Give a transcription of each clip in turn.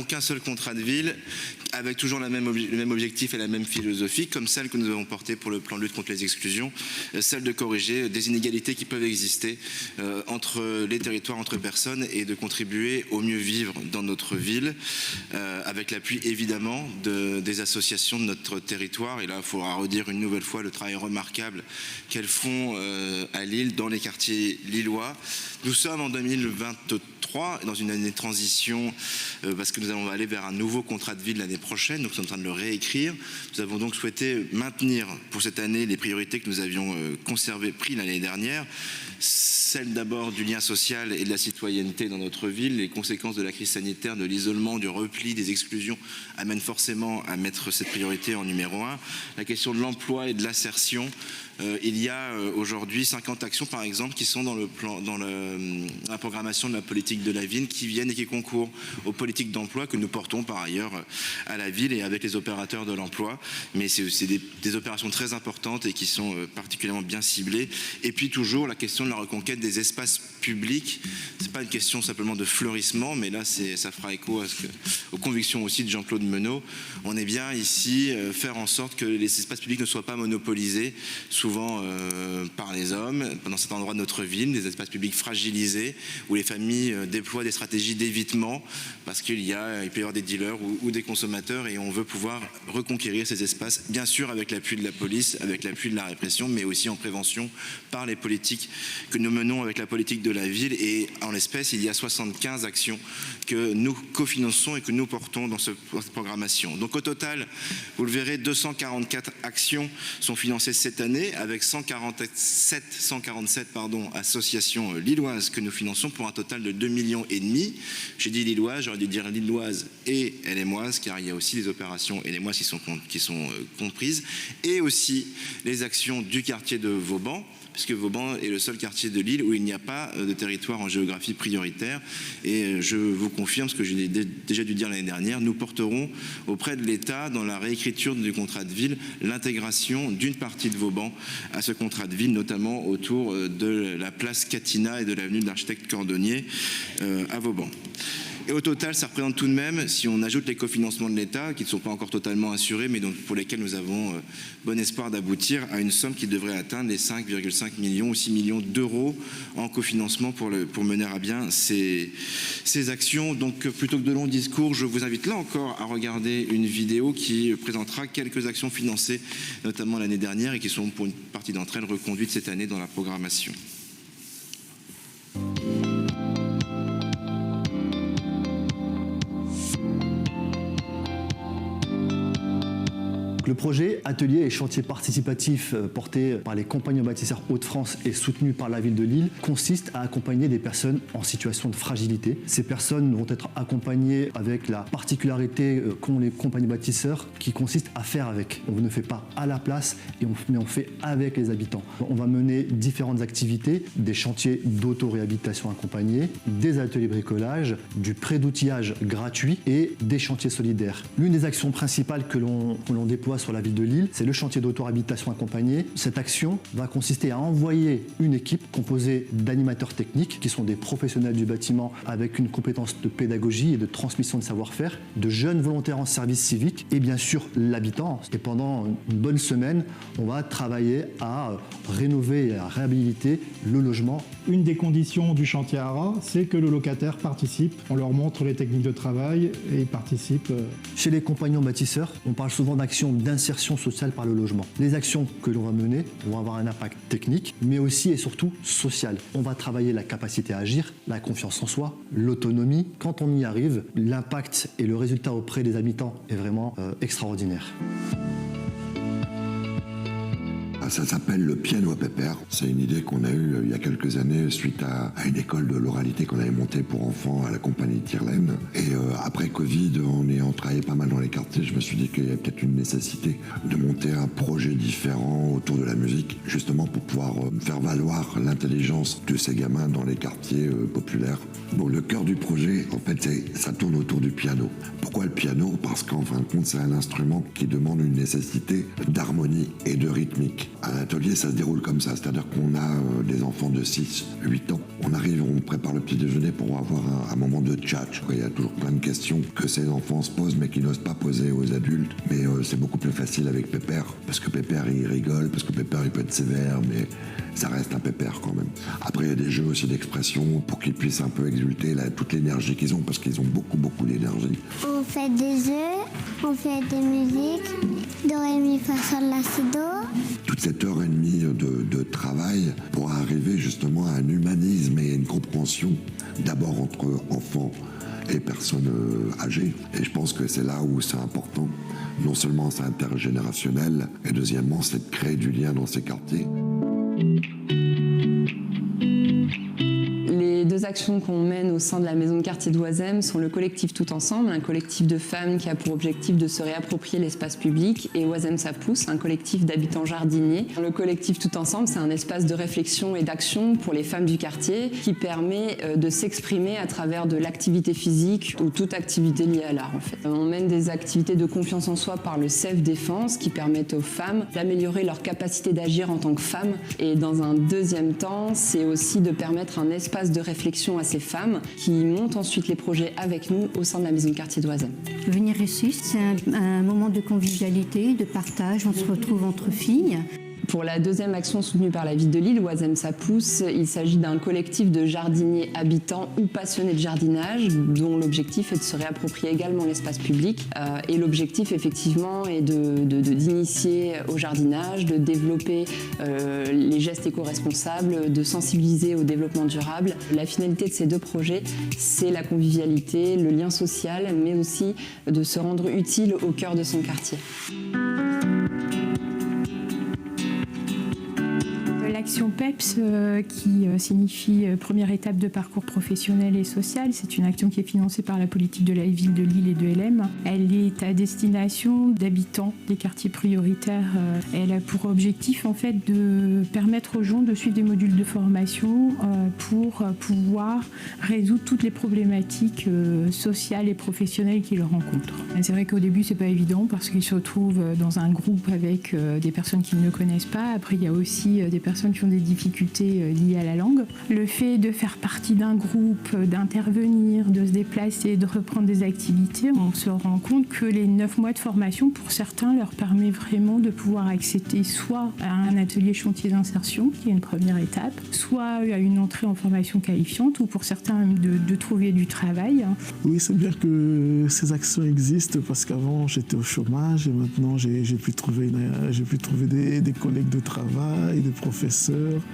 qu'un seul contrat de ville, avec toujours le même objectif et la même philosophie, comme celle que nous avons portée pour le plan de lutte contre les exclusions, celle de corriger des inégalités qui peuvent exister entre les territoires, entre personnes, et de contribuer au mieux vivre dans notre ville, avec l'appui évidemment des associations de notre territoire. Et là, il faudra redire une nouvelle fois le travail remarquable qu'elles font à Lille, dans les quartiers lillois. Nous sommes en 2023, dans une année de transition, parce que nous allons aller vers un nouveau contrat de ville l'année prochaine, donc nous sommes en train de le réécrire. Nous avons donc souhaité maintenir pour cette année les priorités que nous avions pris l'année dernière, celle d'abord du lien social et de la citoyenneté dans notre ville. Les conséquences de la crise sanitaire, de l'isolement, du repli, des exclusions amènent forcément à mettre cette priorité en numéro 1. La question de l'emploi et de l'insertion. Il y a aujourd'hui 50 actions, par exemple, qui sont dans la programmation de la politique de la ville, qui viennent et qui concourent aux politiques d'emploi que nous portons par ailleurs à la ville et avec les opérateurs de l'emploi. Mais c'est des opérations très importantes et qui sont particulièrement bien ciblées. Et puis toujours la question de la reconquête des espaces publics. C'est pas une question simplement de fleurissement, mais là ça fera écho aux convictions aussi de Jean-Claude Menot. On est bien ici faire en sorte que les espaces publics ne soient pas monopolisés, souvent par les hommes, dans cet endroit de notre ville, des espaces publics fragilisés, où les familles déploient des stratégies d'évitement, parce qu'il peut y avoir des dealers ou des consommateurs, et on veut pouvoir reconquérir ces espaces, bien sûr avec l'appui de la police, avec l'appui de la répression, mais aussi en prévention par les politiques que nous menons avec la politique de la ville. Et en l'espèce, il y a 75 actions que nous cofinançons et que nous portons dans cette programmation. Donc au total, vous le verrez, 244 actions sont financées cette année, avec 147 associations lilloises que nous finançons, pour un total de 2,5 millions. J'ai dit lilloise, j'aurais dû dire lilloise et LMoise, car il y a aussi les opérations LMoise qui sont comprises, et aussi les actions du quartier de Vauban, puisque Vauban est le seul quartier de Lille où il n'y a pas de territoire en géographie prioritaire. Et je vous confirme ce que j'ai déjà dû dire l'année dernière, nous porterons auprès de l'État, dans la réécriture du contrat de ville, l'intégration d'une partie de Vauban à ce contrat de ville, notamment autour de la place Catina et de l'avenue de l'Architecte Cordonnier à Vauban. Et au total, ça représente tout de même, si on ajoute les cofinancements de l'État, qui ne sont pas encore totalement assurés, mais donc pour lesquels nous avons bon espoir d'aboutir à une somme qui devrait atteindre les 5,5 millions ou 6 millions d'euros en cofinancement pour mener à bien ces actions. Donc plutôt que de longs discours, je vous invite là encore à regarder une vidéo qui présentera quelques actions financées, notamment l'année dernière, et qui sont pour une partie d'entre elles reconduites cette année dans la programmation. Le projet Atelier et chantier participatif porté par les compagnons bâtisseurs Hauts-de-France et soutenu par la ville de Lille consiste à accompagner des personnes en situation de fragilité. Ces personnes vont être accompagnées avec la particularité qu'ont les compagnies bâtisseurs, qui consiste à faire avec. On ne fait pas à la place, mais on fait avec les habitants. On va mener différentes activités, des chantiers d'auto-réhabilitation accompagnés, des ateliers bricolage, du prêt d'outillage gratuit et des chantiers solidaires. L'une des actions principales que l'on déploie sur la ville de Lille, c'est le chantier d'auto-réhabilitation accompagnée. Cette action va consister à envoyer une équipe composée d'animateurs techniques, qui sont des professionnels du bâtiment avec une compétence de pédagogie et de transmission de savoir-faire, de jeunes volontaires en service civique et bien sûr l'habitant. Et pendant une bonne semaine, on va travailler à rénover et à réhabiliter le logement. Une des conditions du chantier ARA, c'est que le locataire participe. On leur montre les techniques de travail et ils participent. Chez les compagnons bâtisseurs, on parle souvent d'actions d'insertion sociale par le logement. Les actions que l'on va mener vont avoir un impact technique, mais aussi et surtout social. On va travailler la capacité à agir, la confiance en soi, l'autonomie. Quand on y arrive, l'impact et le résultat auprès des habitants est vraiment extraordinaire. Ça s'appelle le piano à pépère. C'est une idée qu'on a eue il y a quelques années suite à une école de l'oralité qu'on avait montée pour enfants à la compagnie Tirlaine. Et après Covid, en ayant travaillé pas mal dans les quartiers, je me suis dit qu'il y avait peut-être une nécessité de monter un projet différent autour de la musique, justement pour pouvoir faire valoir l'intelligence de ces gamins dans les quartiers populaires. Bon, le cœur du projet, en fait, ça tourne autour du piano. Pourquoi le piano? Parce qu'en fin de compte, c'est un instrument qui demande une nécessité d'harmonie et de rythmique. Un atelier, ça se déroule comme ça, c'est-à-dire qu'on a des enfants de 6, 8 ans. On arrive, on prépare le petit déjeuner pour avoir un moment de chat. Il y a toujours plein de questions que ces enfants se posent mais qui n'osent pas poser aux adultes. Mais c'est beaucoup plus facile avec Pépère, parce que Pépère il rigole, parce que Pépère il peut être sévère, mais ça reste un Pépère quand même. Après il y a des jeux aussi d'expression pour qu'ils puissent un peu exulter toute l'énergie qu'ils ont, parce qu'ils ont beaucoup d'énergie. On fait des jeux, on fait des musiques, do, ré, mi, fa, sol, la, si, do. Toute cette heure et demie de travail pour arriver justement à un humanisme et à une compréhension d'abord entre enfants et personnes âgées. Et je pense que c'est là où c'est important. Non seulement c'est intergénérationnel, et deuxièmement c'est de créer du lien dans ces quartiers. Les deux actions qu'on mène au sein de la maison de quartier d'Oisem sont le collectif Tout Ensemble, un collectif de femmes qui a pour objectif de se réapproprier l'espace public, et Oisem ça pousse, un collectif d'habitants jardiniers. Le collectif Tout Ensemble, c'est un espace de réflexion et d'action pour les femmes du quartier qui permet de s'exprimer à travers de l'activité physique ou toute activité liée à l'art en fait. On mène des activités de confiance en soi par le self-défense qui permettent aux femmes d'améliorer leur capacité d'agir en tant que femmes, et dans un deuxième temps, c'est aussi de permettre un espace de réflexion à ces femmes qui montent ensuite les projets avec nous au sein de la maison de quartier d'Oisem. Venir ici, c'est un moment de convivialité, de partage, on se retrouve entre filles. Pour la deuxième action soutenue par la ville de Lille, Oisem ça pousse, il s'agit d'un collectif de jardiniers habitants ou passionnés de jardinage dont l'objectif est de se réapproprier également l'espace public. Et l'objectif effectivement est d'initier au jardinage, de développer les gestes éco-responsables, de sensibiliser au développement durable. La finalité de ces deux projets, c'est la convivialité, le lien social, mais aussi de se rendre utile au cœur de son quartier. L'action PEPS, qui signifie première étape de parcours professionnel et social, c'est une action qui est financée par la politique de la ville de Lille et de LM. Elle est à destination d'habitants des quartiers prioritaires. Elle a pour objectif en fait de permettre aux gens de suivre des modules de formation pour pouvoir résoudre toutes les problématiques sociales et professionnelles qu'ils rencontrent. Et c'est vrai qu'au début c'est pas évident parce qu'ils se retrouvent dans un groupe avec des personnes qu'ils ne connaissent pas. Après il y a aussi des personnes qui ont des difficultés liées à la langue. Le fait de faire partie d'un groupe, d'intervenir, de se déplacer, de reprendre des activités, on se rend compte que les 9 mois de formation, pour certains, leur permet vraiment de pouvoir accéder soit à un atelier chantier d'insertion, qui est une première étape, soit à une entrée en formation qualifiante, ou pour certains de trouver du travail. Oui, c'est bien que ces actions existent parce qu'avant j'étais au chômage et maintenant j'ai pu trouver des collègues de travail, des professeurs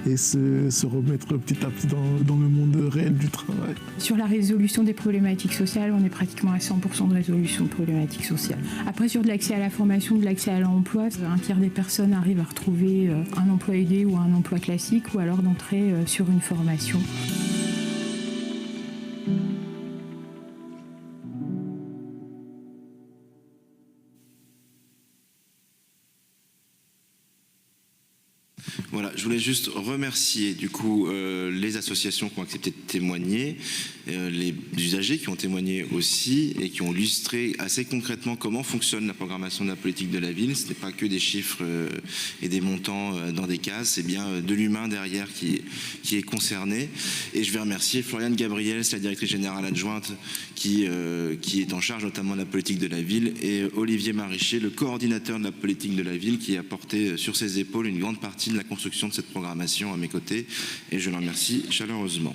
et se remettre petit à petit dans le monde réel du travail. Sur la résolution des problématiques sociales, on est pratiquement à 100% de résolution de problématiques sociales. Après, sur de l'accès à la formation, de l'accès à l'emploi, un tiers des personnes arrivent à retrouver un emploi aidé ou un emploi classique ou alors d'entrer sur une formation. Voilà, je voulais juste remercier du coup les associations qui ont accepté de témoigner, les usagers qui ont témoigné aussi et qui ont illustré assez concrètement comment fonctionne la programmation de la politique de la ville. Ce n'est pas que des chiffres et des montants dans des cases, c'est bien de l'humain derrière qui est concerné. Et je vais remercier Floriane Gabriel, c'est la directrice générale adjointe qui est en charge notamment de la politique de la ville, et Olivier Maricher, le coordinateur de la politique de la ville, qui a porté sur ses épaules une grande partie de la construction de cette programmation à mes côtés, et je le remercie chaleureusement.